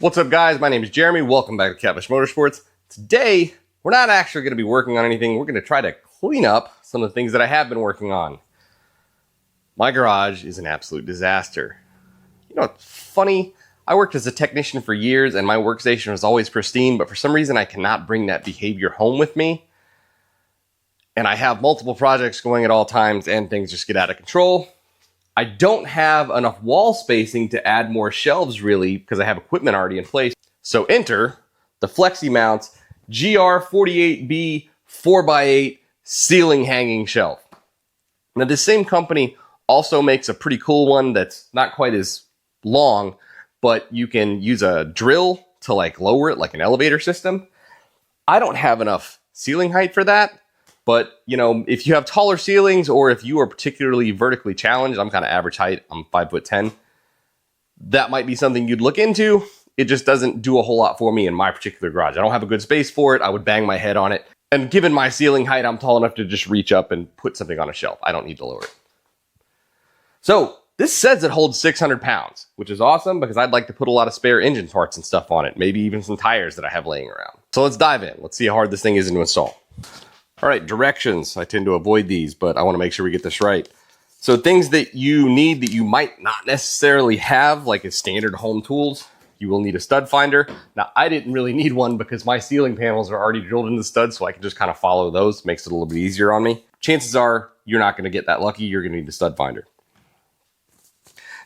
What's up guys, my name is Jeremy, welcome back to Catfish Motorsports. Today, we're not actually going to be working on anything, we're going to try to clean up some of the things that I have been working on. My garage is an absolute disaster. You know, it's funny, I worked as a technician for years and my workstation was always pristine, but for some reason I cannot bring that behavior home with me. And I have multiple projects going at all times and things just get out of control. I don't have enough wall spacing to add more shelves really because I have equipment already in place. So enter the FLEXIMOUNTS GL48B 4x8 ceiling hanging shelf. Now this same company also makes a pretty cool one that's not quite as long, but you can use a drill to like lower it like an elevator system. I don't have enough ceiling height for that. But, you know, if you have taller ceilings or if you are particularly vertically challenged, I'm kind of average height, I'm 5'10", that might be something you'd look into. It just doesn't do a whole lot for me in my particular garage. I don't have a good space for it. I would bang my head on it. And given my ceiling height, I'm tall enough to just reach up and put something on a shelf. I don't need to lower it. So this says it holds 600 pounds, which is awesome because I'd like to put a lot of spare engine parts and stuff on it. Maybe even some tires that I have laying around. So let's dive in. Let's see how hard this thing is to install. All right, directions. I tend to avoid these, but I want to make sure we get this right. So things that you need that you might not necessarily have, like as standard home tools, you will need a stud finder. Now, I didn't really need one because my ceiling panels are already drilled into the studs, so I can just kind of follow those. Makes it a little bit easier on me. Chances are you're not going to get that lucky. You're going to need a stud finder.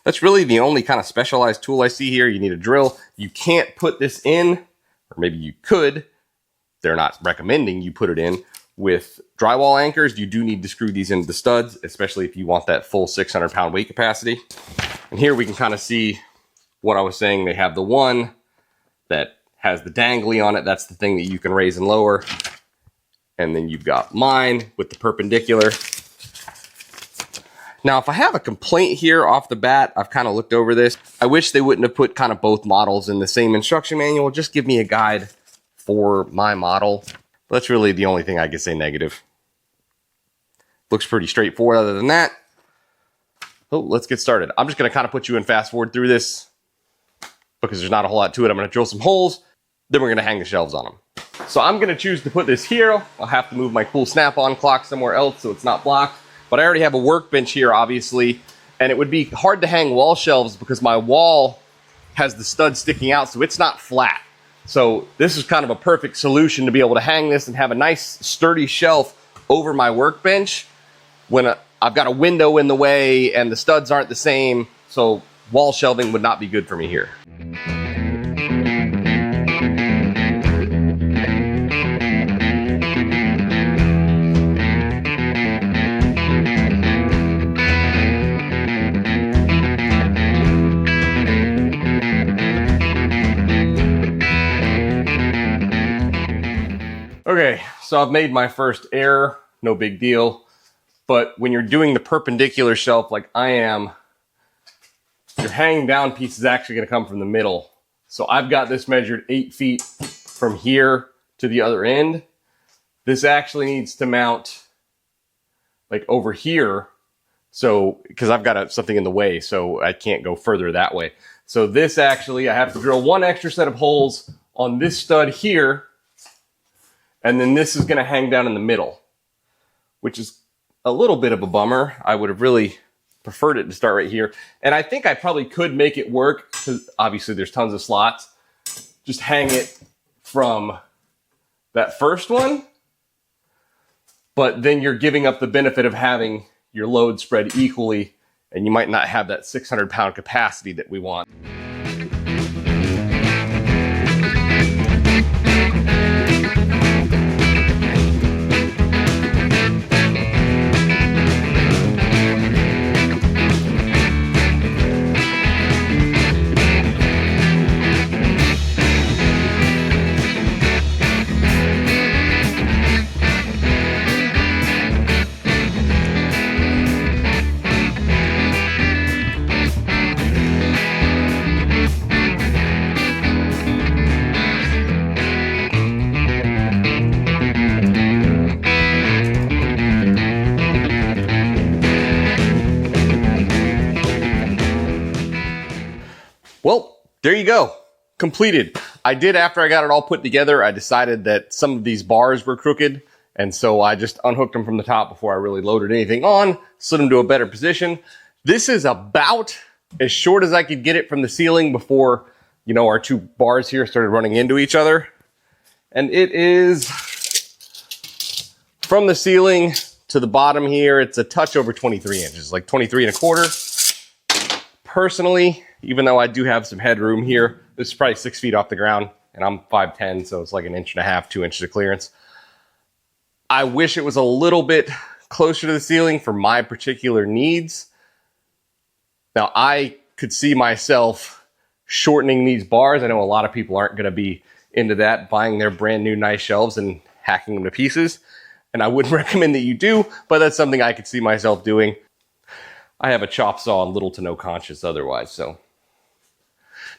That's really the only kind of specialized tool I see here. You need a drill. You can't put this in, or maybe you could. They're not recommending you put it in with drywall anchors. You do need to screw these into the studs, especially if you want that full 600 pound weight capacity. And here we can kind of see what I was saying. They have the one that has the dangly on it. That's the thing that you can raise and lower. And then you've got mine with the perpendicular. Now, if I have a complaint here off the bat, I've kind of looked over this. I wish they wouldn't have put kind of both models in the same instruction manual. Just give me a guide for my model. That's really the only thing I can say negative. Looks pretty straightforward other than that. Oh, let's get started. I'm just going to kind of put you in fast forward through this because there's not a whole lot to it. I'm going to drill some holes, then we're going to hang the shelves on them. So I'm going to choose to put this here. I'll have to move my cool snap-on clock somewhere else so it's not blocked. But I already have a workbench here, obviously, and it would be hard to hang wall shelves because my wall has the stud sticking out, so it's not flat. So this is kind of a perfect solution to be able to hang this and have a nice sturdy shelf over my workbench when I've got a window in the way and the studs aren't the same. So wall shelving would not be good for me here. Okay, so I've made my first error, no big deal. But when you're doing the perpendicular shelf like I am, your hanging down piece is actually going to come from the middle. So I've got this measured 8 feet from here to the other end. This actually needs to mount like over here. So, because I've got something in the way, so I can't go further that way. So this actually, I have to drill one extra set of holes on this stud here. And then this is going to hang down in the middle, which is a little bit of a bummer. I would have really preferred it to start right here. And I think I probably could make it work because obviously there's tons of slots. Just hang it from that first one. But then you're giving up the benefit of having your load spread equally, and you might not have that 600 pound capacity that we want. Well, there you go. completed. I did, after I got it all put together, I decided that some of these bars were crooked, and so I just unhooked them from the top before I really loaded anything on, slid them to a better position. This is about as short as I could get it from the ceiling before, you know, our two bars here started running into each other. And it is from the ceiling to the bottom here, it's a touch over 23 inches, like 23 and a quarter. Personally, even though I do have some headroom here, this is probably 6 feet off the ground, and I'm 5'10", so it's like 1.5 inches, 2 inches of clearance. I wish it was a little bit closer to the ceiling for my particular needs. Now, I could see myself shortening these bars. I know a lot of people aren't going to be into that, buying their brand new nice shelves and hacking them to pieces. And I wouldn't recommend that you do, but that's something I could see myself doing. I have a chop saw and little to no conscience otherwise, so.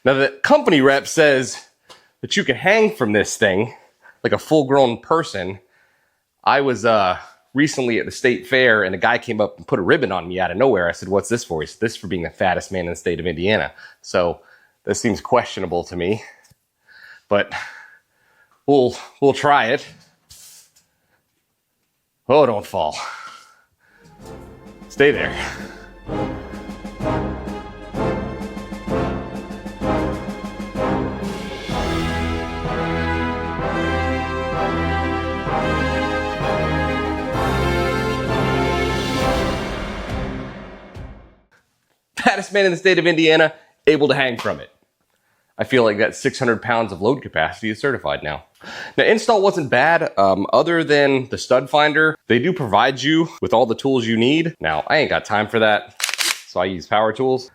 Now, the company rep says that you can hang from this thing like a full-grown person. I was recently at the state fair, and a guy came up and put a ribbon on me out of nowhere. I said, "What's this for?" He said, "This is for being the fattest man in the state of Indiana." So this seems questionable to me, but we'll try it. Oh, don't fall. Stay there. Fattest man in the state of Indiana, able to hang from it. I feel like that 600 pounds of load capacity is certified now. Now, install wasn't bad. Other than the stud finder, they do provide you with all the tools you need. Now, I ain't got time for that, so I use power tools.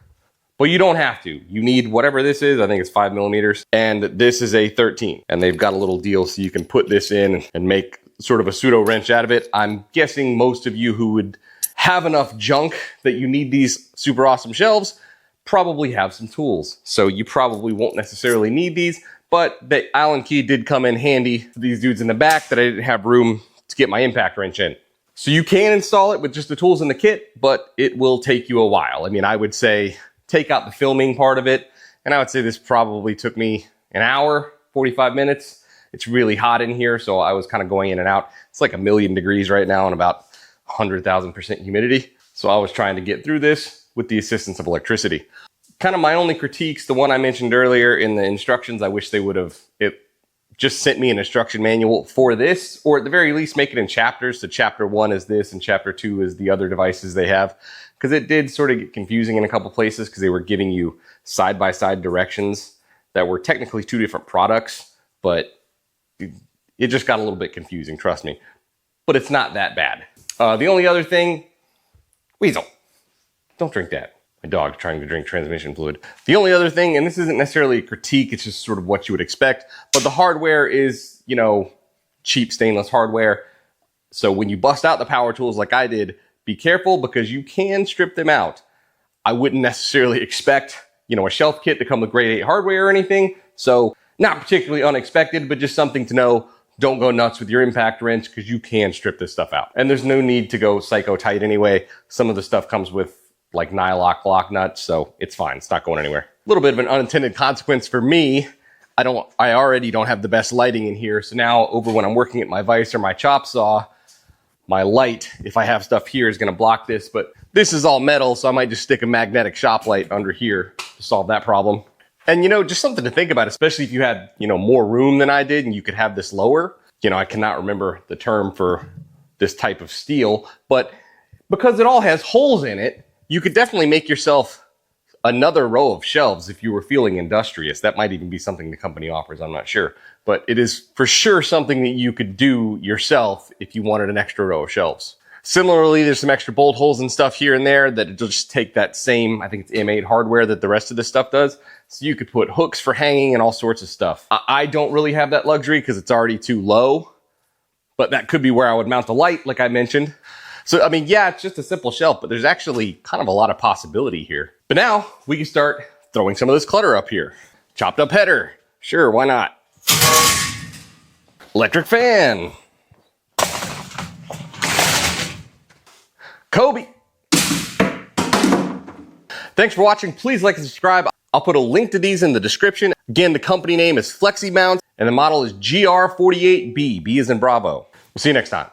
But you don't have to. You need whatever this is. I think it's 5 millimeters. And this is a 13. And they've got a little deal so you can put this in and make sort of a pseudo wrench out of it. I'm guessing most of you who would have enough junk that you need these super awesome shelves probably have some tools. So you probably won't necessarily need these, but the Allen key did come in handy for these dudes in the back that I didn't have room to get my impact wrench in. So you can install it with just the tools in the kit, but it will take you a while. I mean, I would say take out the filming part of it, and I would say this probably took me an hour, 45 minutes. It's really hot in here, so I was kind of going in and out. It's like 1,000,000 degrees right now and about 100,000% humidity. So I was trying to get through this with the assistance of electricity. Kind of my only critiques, the one I mentioned earlier in the instructions, I wish they would have just sent me an instruction manual for this, or at the very least make it in chapters. So chapter 1 is this and chapter 2 is the other devices they have. Because it did sort of get confusing in a couple places because they were giving you side-by-side directions that were technically 2 different products, but it just got a little bit confusing, trust me. But it's not that bad. The only other thing, Weasel, don't drink that. My dog trying to drink transmission fluid. The only other thing, and this isn't necessarily a critique, it's just sort of what you would expect, but the hardware is, you know, cheap stainless hardware. So when you bust out the power tools like I did, be careful because you can strip them out. I wouldn't necessarily expect, you know, a shelf kit to come with grade 8 hardware or anything. So not particularly unexpected, but just something to know. Don't go nuts with your impact wrench because you can strip this stuff out. And there's no need to go psycho tight anyway. Some of the stuff comes with like nylock block nuts, so it's fine. It's not going anywhere. A little bit of an unintended consequence for me. I already don't have the best lighting in here. So now over when I'm working at my vise or my chop saw, my light, if I have stuff here, is going to block this. But this is all metal, so I might just stick a magnetic shop light under here to solve that problem. And, you know, just something to think about, especially if you had, you know, more room than I did and you could have this lower. You know, I cannot remember the term for this type of steel, but because it all has holes in it, you could definitely make yourself another row of shelves if you were feeling industrious. That might even be something the company offers, I'm not sure. But it is for sure something that you could do yourself if you wanted an extra row of shelves. Similarly, there's some extra bolt holes and stuff here and there that it'll just take that same, I think it's M8 hardware that the rest of this stuff does. So you could put hooks for hanging and all sorts of stuff. I don't really have that luxury because it's already too low, but that could be where I would mount the light, like I mentioned. So, I mean, yeah, it's just a simple shelf, but there's actually kind of a lot of possibility here. But now we can start throwing some of this clutter up here. Chopped up header. Sure, why not? Electric fan. Kobe. Thanks for watching. Please like and subscribe. I'll I'll put a link to these in the description. Again, the company name is FLEXIMOUNTS and the model is GR48B. B as in Bravo. We'll see you next time.